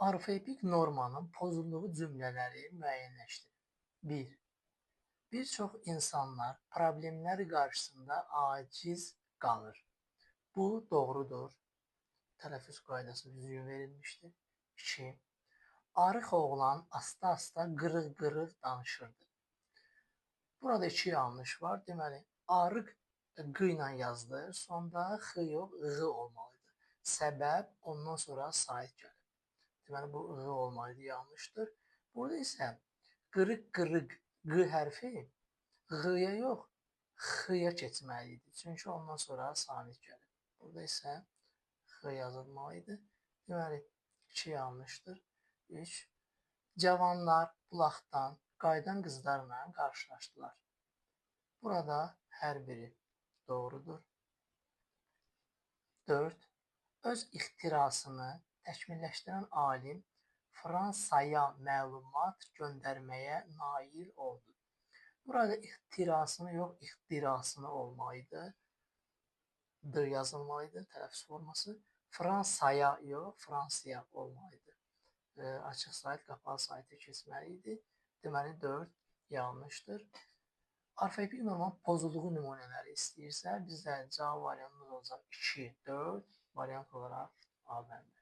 Orfoepik normanın pozulduğu cümlələri müəyyənləşdirin. 1. Bir çox insanlar problemlər qarşısında aciz qalır. Bu doğrudur. Tələffüz qaydası düzgün verilmişdir. 2. Arıq oğlan asta-asta qırıq-qırıq danışırdı. Burada iki yanlış var. Deməli, arıq q ilə yazılır. Sonda x yox, ğı olmalıdır. Səbəb ondan sonra sait gəlir. Deməli, bu ğı olmalıdır, yanlışdır. Burada isə qırıq-qırıq q hərfi ğ-ya yox, x-ya keçməlidir. Çünki ondan sonra samit gəlir. Burada isə x yazılmalıydı. Deməli, 2 yanlışdır. 3. Cavanlar bulaqdan qayıdan qızlarla qarşılaşdılar. Burada hər biri doğrudur. 4. Öz ixtirasını təkmilləşdirən alim Fransaya məlumat göndərməyə nail oldu. Burada ixtirasını yox, ixtirasını olmalıydı. D yazılmalıydı, tələffüz forması. Fransaya yox, Fransaya olmalıydı. Açıq sayt, qapalı sayta keçməliydi. Deməli, 4 yanlışdır. Orfoepik normanın pozulduğu nümunələri istəyirsə, bizdə cavab variantımız olacaq 2, 4, variant olaraq A bəndi.